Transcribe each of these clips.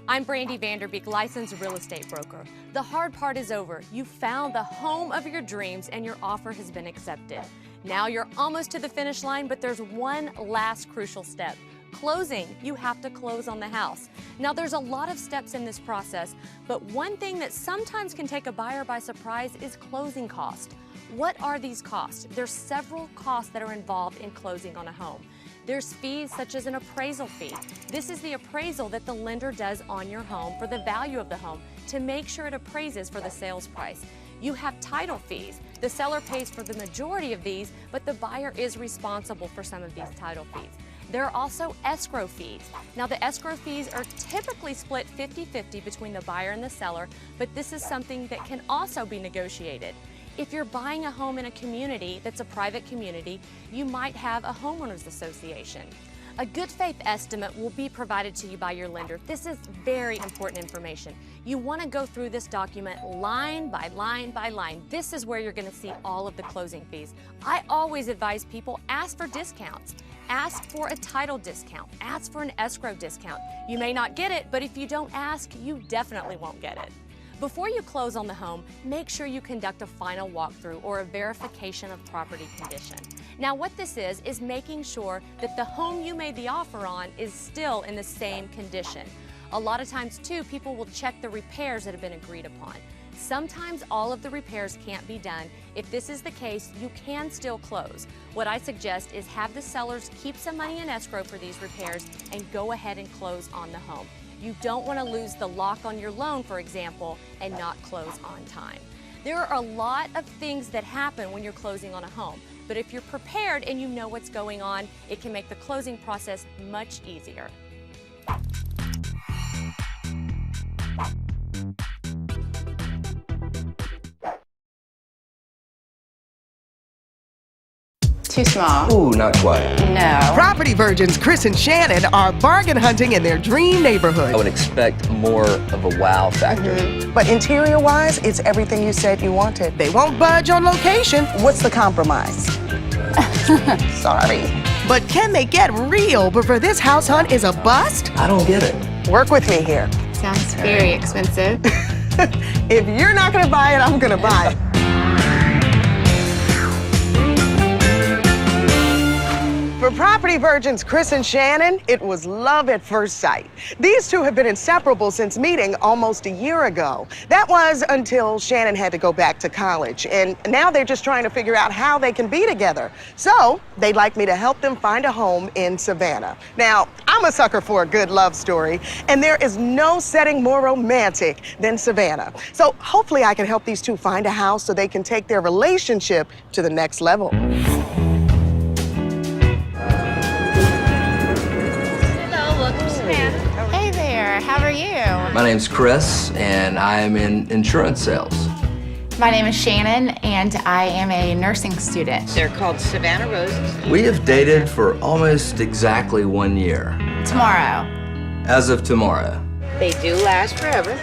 I'm Brandy Vanderbeek, licensed real estate broker. The hard part is over. You found the home of your dreams and your offer has been accepted. Now you're almost to the finish line, but there's one last crucial step. Closing. You have to close on the house. Now there's a lot of steps in this process, but one thing that sometimes can take a buyer by surprise is closing cost. What are these costs? There's several costs that are involved in closing on a home. There's fees such as an appraisal fee. This is the appraisal that the lender does on your home for the value of the home to make sure it appraises for the sales price. You have title fees. The seller pays for the majority of these, but the buyer is responsible for some of these title fees. There are also escrow fees. Now the escrow fees are typically split 50-50 between the buyer and the seller, but this is something that can also be negotiated. If you're buying a home in a community that's a private community, you might have a homeowners association. A good faith estimate will be provided to you by your lender. This is very important information. You want to go through this document line by line by line. This is where you're going to see all of the closing fees. I always advise people, ask for discounts. Ask for a title discount. Ask for an escrow discount. You may not get it, but if you don't ask, you definitely won't get it. Before you close on the home, make sure you conduct a final walkthrough or a verification of property condition. Now what this is making sure that the home you made the offer on is still in the same condition. A lot of times too, people will check the repairs that have been agreed upon. Sometimes all of the repairs can't be done. If this is the case, you can still close. What I suggest is have the sellers keep some money in escrow for these repairs and go ahead and close on the home. You don't want to lose the lock on your loan, for example, and not close on time. There are a lot of things that happen when you're closing on a home, but if you're prepared and you know what's going on, it can make the closing process much easier. Too small. Ooh, not quite. No. Property virgins Chris and Shannon are bargain hunting in their dream neighborhood. I would expect more of a wow factor. But interior-wise, it's everything you said you wanted. They won't budge on location. What's the compromise? Sorry. But can they get real before this house hunt is a bust? I don't get it. Work with me here. Sounds very expensive. If you're not gonna buy it, I'm gonna buy it. For property virgins Chris and Shannon, it was love at first sight. These two have been inseparable since meeting almost a year ago. That was until Shannon had to go back to college, and now they're just trying to figure out how they can be together. So they'd like me to help them find a home in Savannah. Now, I'm a sucker for a good love story, and there is no setting more romantic than Savannah. So hopefully I can help these two find a house so they can take their relationship to the next level. Hey there, how are you? My name's Chris, and I am in insurance sales. My name is Shannon, and I am a nursing student. They're called Savannah Roses. We have dated for almost exactly 1 year. Tomorrow. As of tomorrow. They do last forever.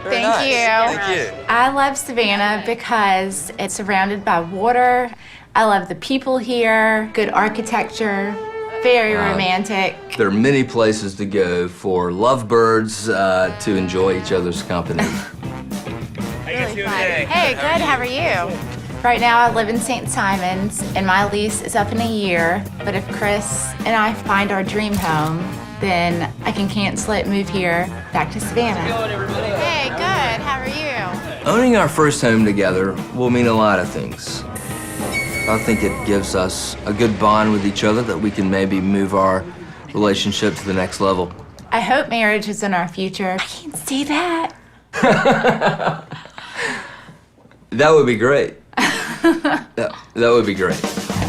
Thank you. Thank you. I love Savannah because it's surrounded by water. I love the people here, good architecture, very romantic. There are many places to go for lovebirds to enjoy each other's company. Really fun. Hey, good, how are you? Right now I live in St. Simons and my lease is up in a year, but if Chris and I find our dream home, then I can cancel it, move here, back to Savannah. Hey, good, how are you? Owning our first home together will mean a lot of things. I think it gives us a good bond with each other that we can maybe move our relationship to the next level. I hope marriage is in our future. I can't say that. That would be great. that would be great.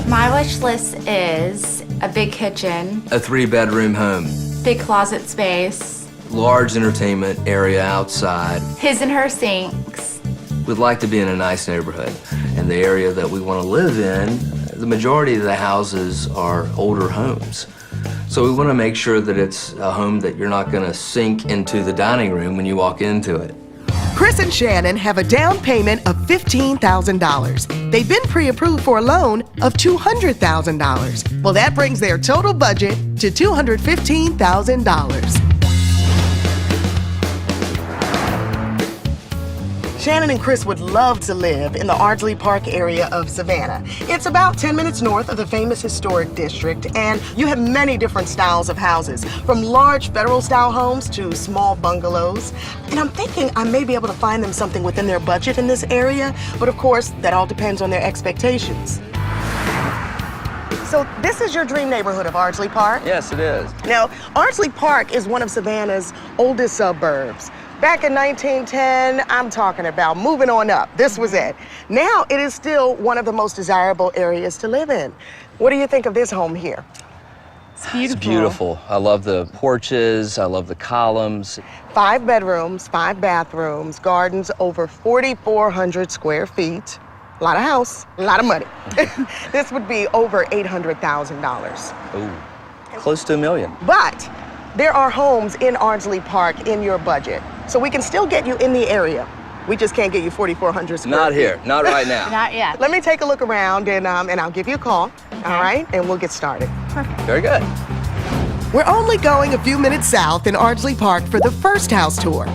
My wish list is a big kitchen, A 3-bedroom home, big closet space, large entertainment area outside. his and her sinks. We'd like to be in a nice neighborhood. And the area that we want to live in, the majority of the houses are older homes. So we want to make sure that it's a home that you're not going to sink into the dining room when you walk into it. Chris and Shannon have a down payment of $15,000. They've been pre-approved for a loan of $200,000. Well, that brings their total budget to $215,000. Shannon and Chris would love to live in the Ardsley Park area of Savannah. It's about 10 minutes north of the famous historic district, and you have many different styles of houses, from large federal-style homes to small bungalows. And I'm thinking I may be able to find them something within their budget in this area, but of course, that all depends on their expectations. So this is your dream neighborhood of Ardsley Park? Yes, it is. Now, Ardsley Park is one of Savannah's oldest suburbs. Back in 1910, I'm talking about moving on up. This was it. Now, it is still one of the most desirable areas to live in. What do you think of this home here? It's beautiful. It's beautiful. I love the porches. I love the columns. 5 bedrooms, 5 bathrooms, gardens over 4,400 square feet. A lot of house, a lot of money. This would be over $800,000. Ooh, close to $1 million. But there are homes in Ardsley Park in your budget, so we can still get you in the area. We just can't get you 4,400 square Not feet. here, not right now. Not yet. Let me take a look around and I'll give you a call, all right? And we'll get started. Very good. We're only going a few minutes south in Ardsley Park for the first house tour.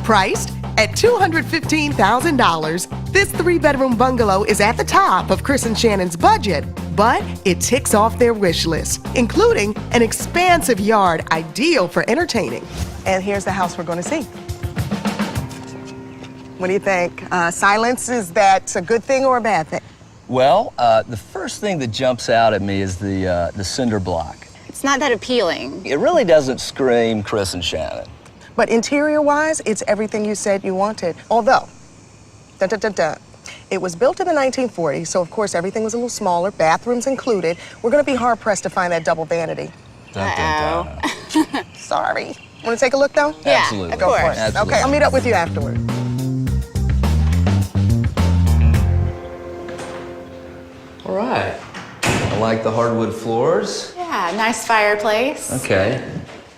Priced at $215,000, this 3-bedroom bungalow is at the top of Chris and Shannon's budget, but it ticks off their wish list, including an expansive yard ideal for entertaining. And here's the house we're going to see. What do you think? Silence, is that a good thing or a bad thing? Well, the first thing that jumps out at me is the cinder block. It's not that appealing. It really doesn't scream Chris and Shannon. But interior-wise, it's everything you said you wanted. Although, it was built in the 1940s, so of course everything was a little smaller, bathrooms included. We're going to be hard-pressed to find that double vanity. Dun, dun, dun. Sorry. Want to take a look, though? Yeah, Absolutely. of Go for course. it. Absolutely. Okay, I'll meet up with you afterward. All right. I like the hardwood floors. Yeah, nice fireplace. Okay.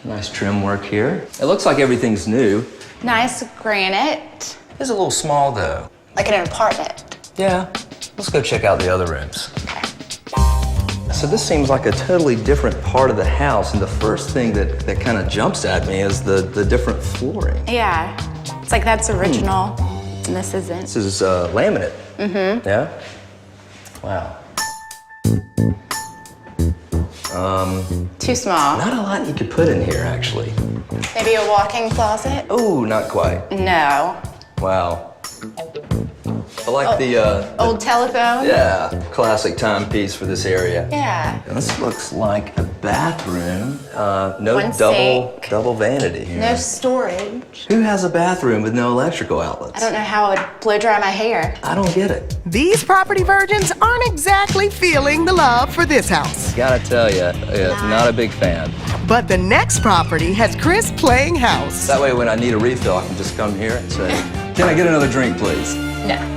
Nice trim work here. It looks like everything's new. Nice granite. It's a little small, though. Like in an apartment. Yeah. Let's go check out the other rooms. So this seems like a totally different part of the house, and the first thing that kind of jumps at me is the different flooring. Yeah. It's like that's original, and this isn't. This is laminate. Mm-hmm. Yeah? Wow. Too small. Not a lot you could put in here, actually. Maybe a walk-in closet? Oh, not quite. No. Wow. I like the Old telephone? yeah, classic timepiece for this area. Yeah. And this looks like a bathroom. No One sink. double vanity here. No storage. Who has a bathroom with no electrical I outlets? don't know how it would blow dry my hair. I don't get it. These property virgins aren't exactly feeling the love for this house. Gotta tell you, not a big fan. But the next property has Chris playing house. That way when I need a refill, I can just come here and say, can I get another drink, please? No.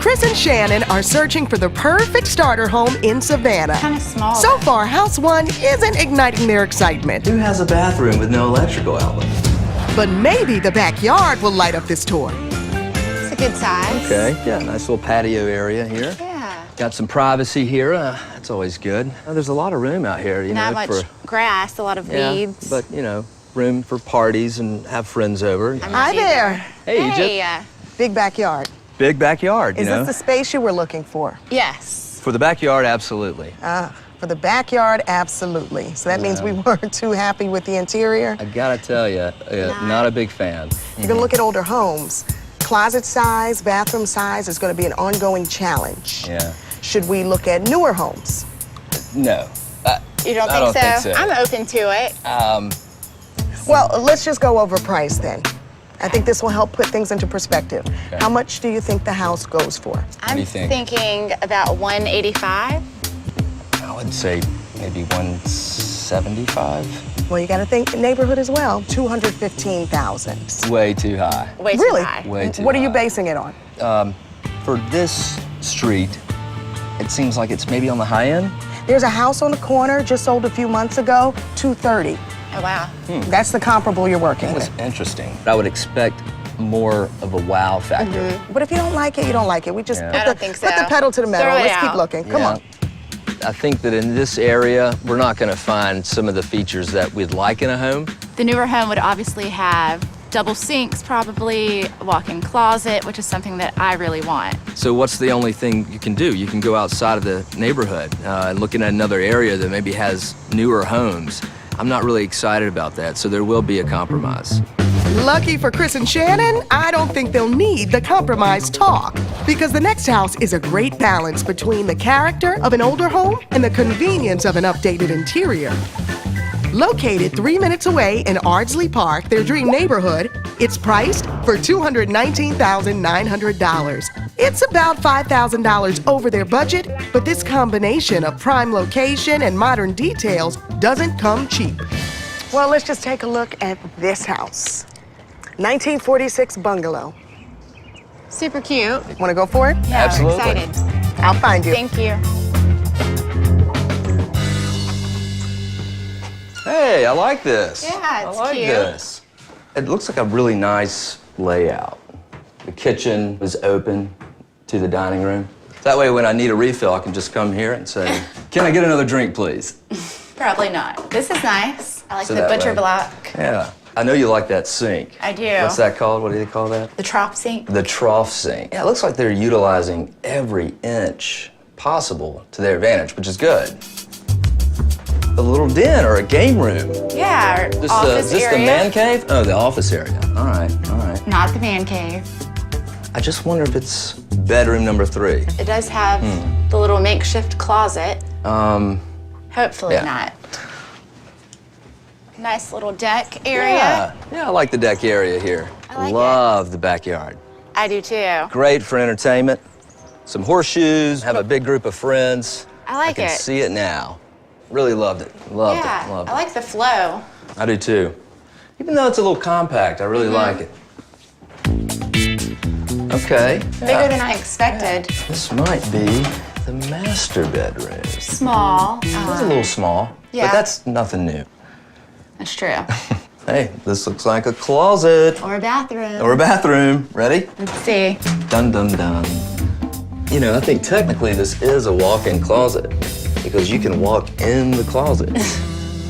Chris and Shannon are searching for the perfect starter home in Savannah. Kind of small. So far, House 1 isn't igniting their excitement. Who has a bathroom with no electrical outlets? But maybe the backyard will light up this tour. It's a good size. Okay, yeah, nice little patio area here. Yeah. Got some privacy here. That's always good. There's a lot of room out here, you Not know, much for grass, a lot of weeds. but you know, room for parties and have friends over. Hi there. Hey, you Hey, just Big backyard. big backyard, you Is know. this the space you were looking for? yes. For the backyard, absolutely. For the backyard, absolutely. So that means we weren't too happy with the interior. I gotta tell you, not a big fan. You're gonna look at older homes. Closet size, bathroom size is gonna be an ongoing challenge. Yeah. Should we look at newer homes? No. You don't I think, don't think so. I'm open to it. Well, let's just go over price then. I think this will help put things into perspective. Okay. How much do you think the house goes for? I'm do you think? thinking about 185. I would say maybe 175. Well, you gotta think neighborhood as well. 215,000. Way too high. Way too Really? high. Way too What are you high. basing it on? For this street, it seems like it's maybe on the high end. There's a house on the corner just sold a few months ago, $230. Oh, wow. That's the comparable you're working with. That's interesting. I would expect more of a wow factor. But if you don't like it, you don't like it. We just I don't think so. put the pedal to the metal. Throw it Let's keep out. looking. Come Yeah. on. I think that in this area, we're not going to find some of the features that we'd like in a home. The newer home would obviously have double sinks, probably a walk-in closet, which is something that I really want. So what's the only thing you can do? You can go outside of the neighborhood and looking at another area that maybe has newer homes. I'm not really excited about that, so there will be a compromise. Lucky for Chris and Shannon, I don't think they'll need the compromise talk because the next house is a great balance between the character of an older home and the convenience of an updated interior. Located 3 minutes away in Ardsley Park, their dream neighborhood, it's priced for $219,900. It's about $5,000 over their budget, but this combination of prime location and modern details doesn't come cheap. Well, let's just take a look at this house. 1946 bungalow. Super cute. Want to go for it? Yeah, Absolutely. I'm excited. I'll find you. Thank you. Hey, I like this. Yeah, I it's like cute. this. It looks like a really nice layout. The kitchen is open to the dining room. That way, when I need a refill, I can just come here and say, "Can I get another drink, please?" Probably not. This is nice. I like So the that butcher way- block. Yeah. I know you like that sink. I do. What's that called? What do they call that? The trough sink. The trough sink. Yeah, it looks like they're utilizing every inch possible to their advantage, which is good. A little den or a game room. Yeah, or office Is this area. the man cave? Oh, the office area. All right, all right. Not the man cave. I just wonder if it's bedroom number 3. It does have the little makeshift closet. Hopefully Yeah. not. Nice little deck area. Yeah, I like the deck area here. I like Love the backyard. I do too. Great for entertainment. Some horseshoes, have a big group of friends. I like I can it. see it now. Really loved it. Loved Yeah, it. Loved I like the flow. it. I do too. Even though it's a little compact, I really like it. Okay. Bigger than I expected. This might be the master bedroom. Small. It's a little small, yeah. but that's nothing new. That's true. Hey, this looks like a closet Or a bathroom. or a bathroom. Ready? Let's see. Dun dun dun. You know, I think technically this is a walk-in closet because you can walk in the closet.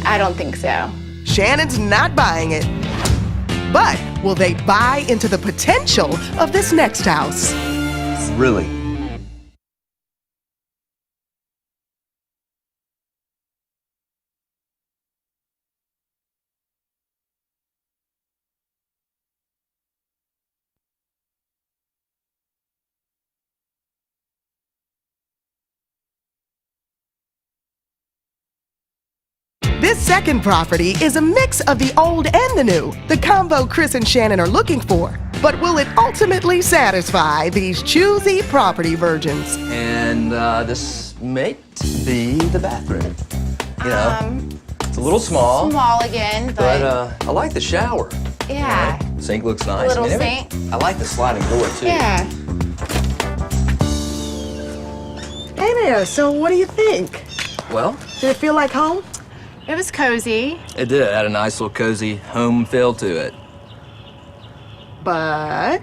I don't think so. Shannon's not buying it. But will they buy into the potential of this next house? Really? This second property is a mix of the old and the new, the combo Chris and Shannon are looking for. But will it ultimately satisfy these choosy property virgins? And this may be the bathroom. You know, it's a little small, Small again, but but I like the shower. yeah. Sink looks nice. Little every- sink. I like the sliding door too. Yeah. Hey there, so what do you think? Well, Did it feel like home? It was cozy. it did. It had a nice little cozy home feel to it. But...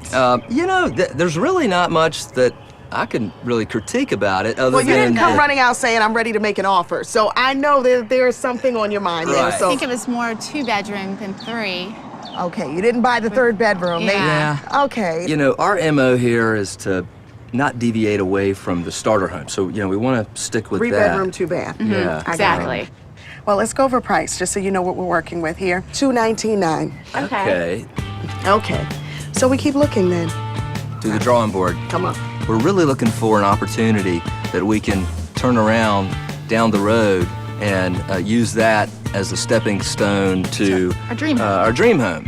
You know, there's really not much that I can really critique about it other Well, you than didn't come the- running out saying, I'm ready to make an offer. So I know that there's something on your mind there. Right. I So, think it was more 2-bedroom than 3. okay, you didn't buy the third bedroom. Yeah. Okay. You know, our MO here is to not deviate away from the starter home. So, you know, we want to stick with 3 that. bedroom, 2 bath. Yeah. I got it. Exactly. Well, let's go over price, just so you know what we're working with here. $219,900. Okay. Okay. So we keep looking then. To the drawing board. Come on. We're really looking for an opportunity that we can turn around down the road and use that as a stepping stone to Our dream home. our dream home.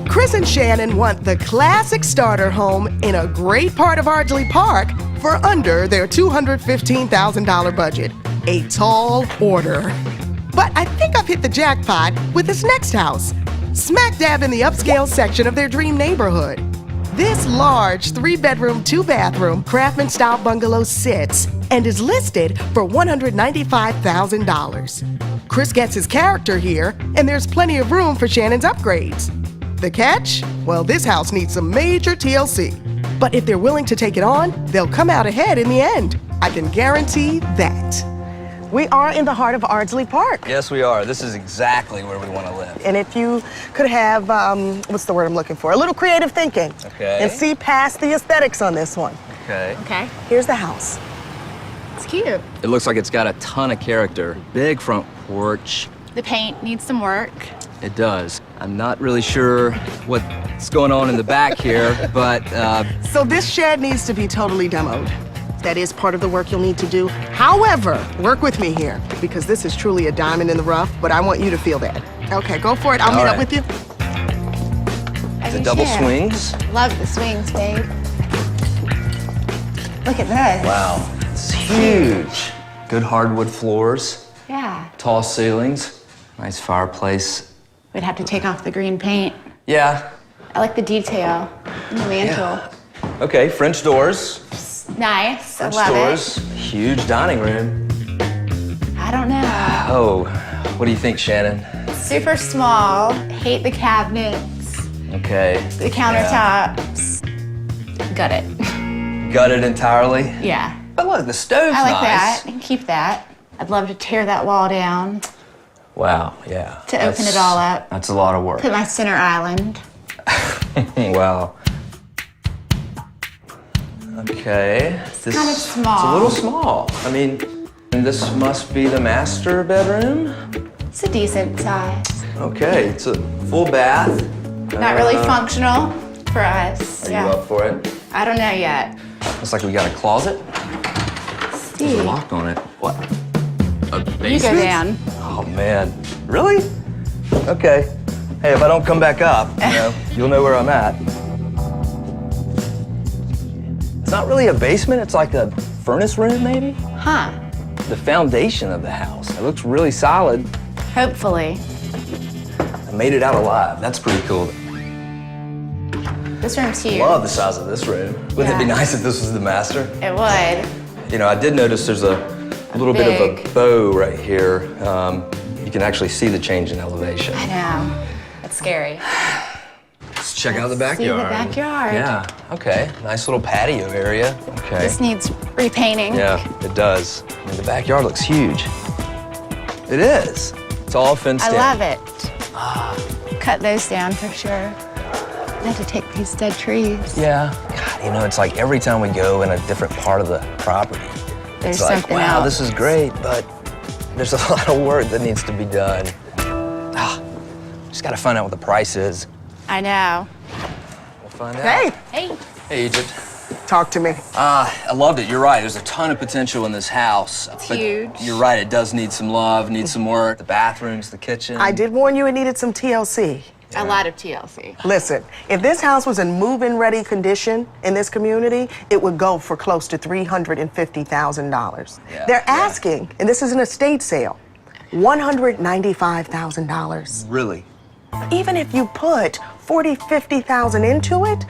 Chris and Shannon want the classic starter home in a great part of Ardsley Park for under their $215,000 budget. A tall order. But I think I've hit the jackpot with this next house, smack dab in the upscale section of their dream neighborhood. This large 3-bedroom, 2-bathroom Craftsman-style bungalow sits and is listed for $195,000. Chris gets his character here, and there's plenty of room for Shannon's upgrades. The catch? Well, this house needs some major TLC. But if they're willing to take it on, they'll come out ahead in the end. I can guarantee that. We are in the heart of Ardsley Park. Yes, we are. This is exactly where we want to live. And if you could have, what's the word I'm looking for? A little creative thinking. Okay. And see past the aesthetics on this one. Okay. Okay. Here's the house. It's cute. It looks like it's got a ton of character. Big front porch. The paint needs some work. It does. I'm not really sure what's going on in the back here, but So this shed needs to be totally demoed. That is part of the work you'll need to do. However, work with me here, because this is truly a diamond in the rough, but I want you to feel that. Okay, go for it. I'll meet up with you. the double swings. Love the swings, babe. Look at this. Wow, it's huge. Good hardwood floors, Yeah. tall ceilings, nice fireplace. We'd have to take off the green paint. Yeah, I like the detail in the mantle. okay, French doors. Nice. French I love doors, huge dining room. it. I don't know. Oh, what do you think, Shannon? Super small. Hate the cabinets, Okay. the countertops. Gut it. Gut it entirely? Yeah. But look, the stove's I like nice. that. You can keep that. I'd love to tear that wall down, Wow, yeah. to open it all up. That's a lot of work. Put my center island. Wow. Okay. This kind of It's a small. little small. I mean, this must be the master bedroom. It's a decent size. Okay, it's a full bath. Not really functional for us. Are Yeah. you up for it? I don't know yet. Looks like we got a closet. Steve, We're locked on it. What? A basement? you go down. Oh man, really? Okay. Hey, if I don't come back up, you'll know where I'm at. It's not really a basement. It's like a furnace room, maybe. Huh. The foundation of the house. It looks really solid. Hopefully. I made it out alive. That's pretty cool. This room's huge. Love the size of this room. Wouldn't it be Yeah. nice if this was the master? It would. You know, I did notice there's a little bit of a big- bow right here. You can actually see the change in elevation. I know. It's scary. Let's check out the See the backyard. backyard. Yeah, okay. Nice little patio area. Okay. This needs repainting. Yeah, it does. I mean, the backyard looks huge. It is. It's all fenced I in. love it. Cut those down for sure. I have to take these dead trees. Yeah. God, you know, it's like every time we go in a different part of the property, There's it's like, something wow, else. this is great, but there's a lot of work that needs to be done. Just gotta find out what the price is. I know. We'll find out. Hey, Hey. Hey, Egypt. talk to me. I loved it. You're right. There's a ton of potential in this house. It's but huge. You're right. It does need some love, needs some work. The bathrooms, the kitchen. I did warn you it needed some TLC. A lot of TLC. Listen, if this house was in move-in ready condition in this community, it would go for close to $350,000. Yeah, They're yeah. asking, and this is an estate sale, $195,000. Really? Even if you put $40,000-$50,000 into it,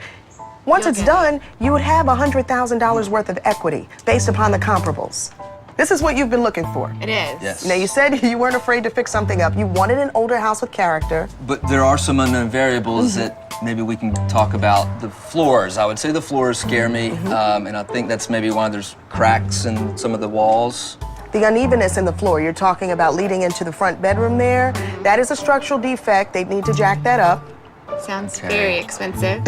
once You'll it's get done, you would have $100,000 worth of equity based upon the comparables. This is what you've been looking for. It is. Yes. Now, you said you weren't afraid to fix something up. You wanted an older house with character. But there are some unknown variables that maybe we can talk about. The floors. I would say the floors scare me, and I think that's maybe why there's cracks in some of the walls. The unevenness in the floor you're talking about leading into the front bedroom there, that is a structural defect. They need to jack that up. Sounds very expensive.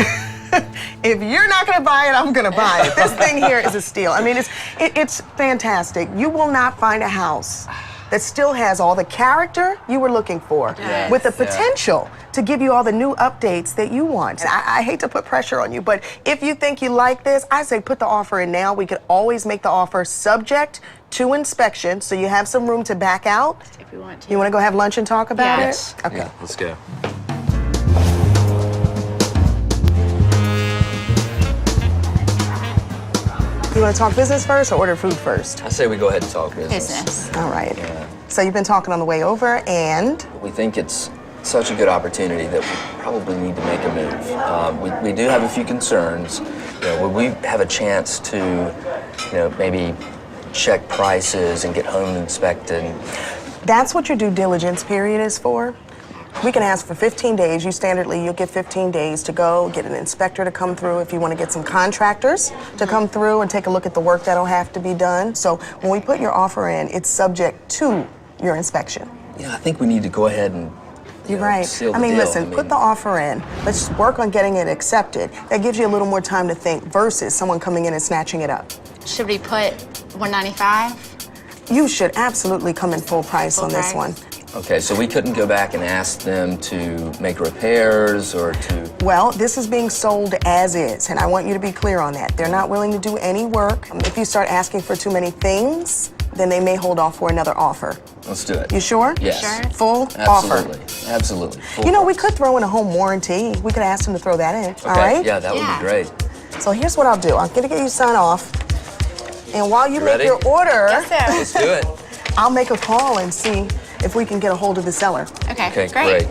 If you're not gonna buy it, I'm gonna buy it. This thing here is a steal. I mean, it's fantastic. You will not find a house that still has all the character you were looking for, Yes. with the potential to give you all the new updates that you want. And I hate to put pressure on you, but if you think you like this, I say put the offer in now. We could always make the offer subject to inspection, so you have some room to back out. If we want to. You wanna go have lunch and talk about Yes. it? Okay. Yeah, let's go. You wanna talk business first or order food first? I say we go ahead and talk business. Business. All right. So you've been talking on the way over, and We think it's such a good opportunity that we probably need to make a move. We do have a few concerns. Would we have a chance to, maybe check prices and get home inspected? That's what your due diligence period is for. We can ask for 15 days. You'll get 15 days to go, get an inspector to come through if you want to get some contractors to come through and take a look at the work that'll have to be done. So when we put your offer in, it's subject to your inspection. I think we need to go ahead and You're right. seal the I mean, deal. listen, put the offer in. Let's work on getting it accepted. That gives you a little more time to think versus someone coming in and snatching it up. Should we put $195? You should absolutely come in full price on this one. Okay, so we couldn't go back and ask them to make repairs or to... Well, this is being sold as is, and I want you to be clear on that. They're not willing to do any work. If you start asking for too many things, then they may hold off for another offer. Let's do it. You sure? Yes. Sure. Full Absolutely. offer. Absolutely. Full You know, we price. could throw in a home warranty. We could ask them to throw that in, Okay, all right? yeah, that would Yeah. be great. So here's what I'll do. I'm gonna get you signed off. And while you make ready? your order, Let's do it. I'll make a call and see if we can get a hold of the seller. Okay, Okay, great.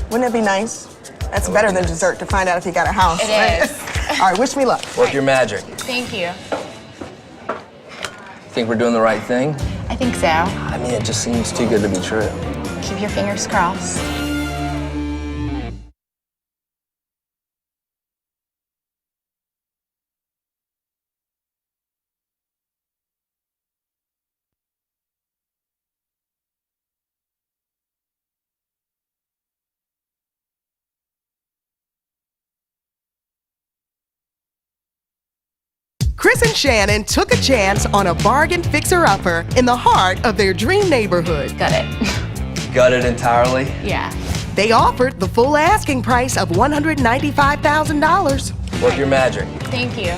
Wouldn't that be nice? That's better than dessert to find out if you got a house. It right? is. All right, wish me luck. Work your magic. Thank you. Think we're doing the right thing? I think so. I mean, it just seems too good to be true. Keep your fingers crossed. Chris and Shannon took a chance on a bargain fixer-upper in the heart of their dream neighborhood. Got it. Got it entirely? Yeah. They offered the full asking price of $195,000. Work your magic. Thank you.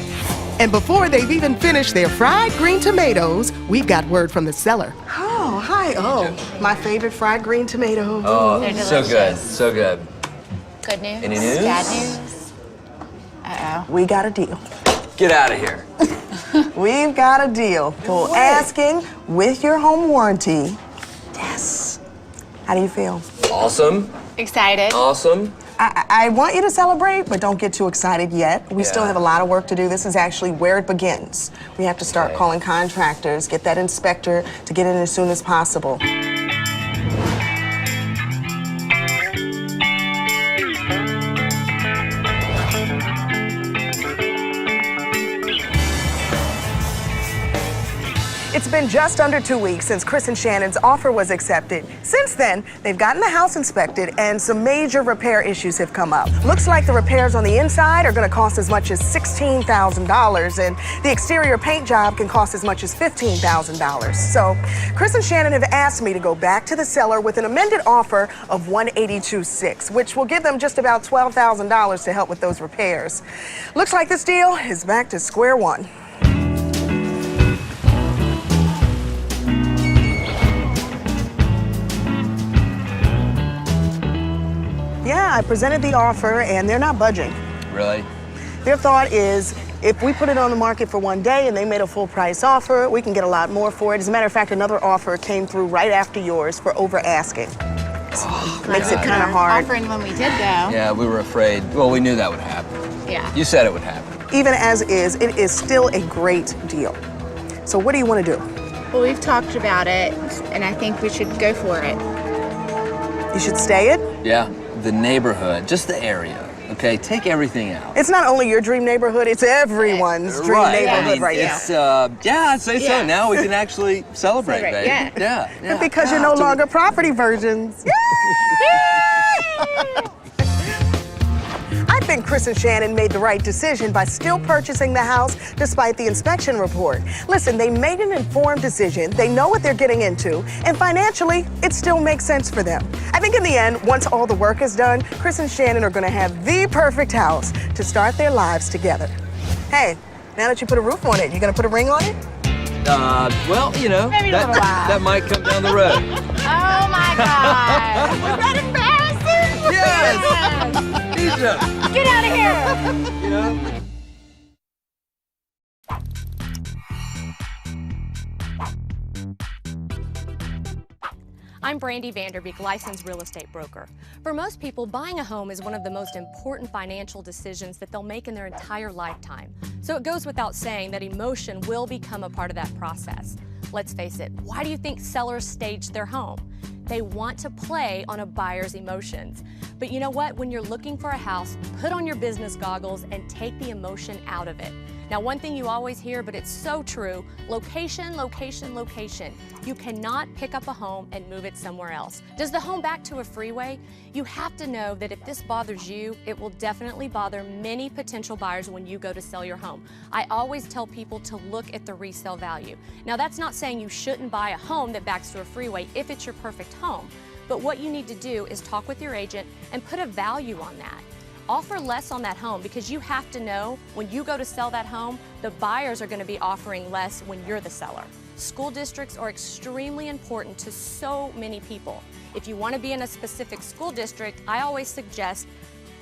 And before they've even finished their fried green tomatoes, we've got word from the seller. Oh, hi. Oh, my favorite fried green tomato. Oh, They're so good, delicious. so good. Good news? Any news? Bad news? Uh-oh. We got a deal. Get out of here. We've got a deal. Full asking with your home warranty. Yes. How do you feel? Awesome, Excited. awesome. I want you to celebrate, but don't get too excited yet. We still Yeah. have a lot of work to do. This is actually where it begins. We have to start Okay. calling contractors, get that inspector to get in as soon as possible. It's been just under 2 weeks since Chris and Shannon's offer was accepted. Since then, they've gotten the house inspected and some major repair issues have come up. Looks like the repairs on the inside are gonna cost as much as $16,000 and the exterior paint job can cost as much as $15,000. So Chris and Shannon have asked me to go back to the seller with an amended offer of $182,600, which will give them just about $12,000 to help with those repairs. Looks like this deal is back to square one. Yeah, I presented the offer and they're not budging. Really? Their thought is if we put it on the market for one day and they made a full price offer, we can get a lot more for it. As a matter of fact, another offer came through right after yours for over asking. Makes it kind of hard. Offering when we did go. Yeah, we were afraid. Well, we knew that would happen. Yeah. You said it would happen. Even as is, it is still a great deal. So what do you want to do? Well, we've talked about it, and I think we should go for it. You should stay it. Yeah, the neighborhood, just the area. Okay, take everything out. It's not only your dream neighborhood, it's everyone's dream neighborhood right now. It's, yeah, I'd say so. Yeah. now we can actually celebrate, Celebrate, baby. yeah. Yeah. Because you're no longer property virgins. I think Chris and Shannon made the right decision by still purchasing the house despite the inspection report. Listen, they made an informed decision, they know what they're getting into, and financially, it still makes sense for them. I think in the end, once all the work is done, Chris and Shannon are gonna have the perfect house to start their lives together. Hey, now that you put a roof on it, you gonna put a ring on it? Well, you know, Maybe in a little while. that might come down the road. Oh my God. Was that embarrassing? Yes! Keisha, Get out of here. you know? I'm Brandy Vanderbeek, licensed real estate broker. For most people, buying a home is one of the most important financial decisions that they'll make in their entire lifetime. So it goes without saying that emotion will become a part of that process. Let's face it, why do you think sellers stage their home? They want to play on a buyer's emotions. But you know what? When you're looking for a house, put on your business goggles and take the emotion out of it. Now, one thing you always hear, but it's so true, location, location, location. You cannot pick up a home and move it somewhere else. Does the home back to a freeway? You have to know that if this bothers you, it will definitely bother many potential buyers when you go to sell your home. I always tell people to look at the resale value. Now, that's not saying you shouldn't buy a home that backs to a freeway if it's your perfect home. But what you need to do is talk with your agent and put a value on that. Offer less on that home, because you have to know when you go to sell that home, the buyers are going to be offering less when you're the seller. School districts are extremely important to so many people. If you want to be in a specific school district, I always suggest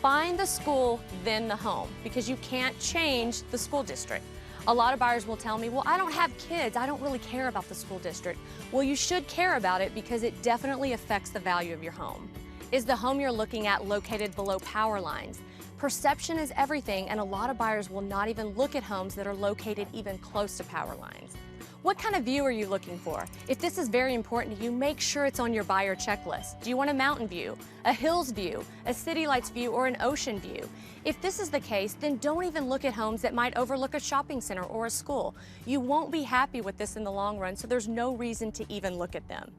find the school, then the home, because you can't change the school district. A lot of buyers will tell me, well, I don't have kids, I don't really care about the school district. Well, you should care about it because it definitely affects the value of your home. Is the home you're looking at located below power lines? Perception is everything, and a lot of buyers will not even look at homes that are located even close to power lines. What kind of view are you looking for? If this is very important to you, make sure it's on your buyer checklist. Do you want a mountain view, a hills view, a city lights view, or an ocean view? If this is the case, then don't even look at homes that might overlook a shopping center or a school. You won't be happy with this in the long run, so there's no reason to even look at them.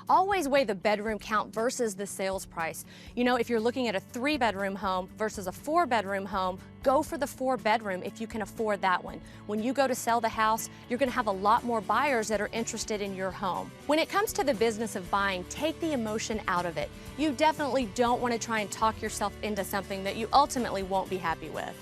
Always weigh the bedroom count versus the sales price. You know, if you're looking at a 3-bedroom home versus a 4-bedroom home, go for the 4-bedroom if you can afford that one. When you go to sell the house, you're going to have a lot more buyers that are interested in your home. When it comes to the business of buying, take the emotion out of it. You definitely don't want to try and talk yourself into something that you ultimately won't be happy with.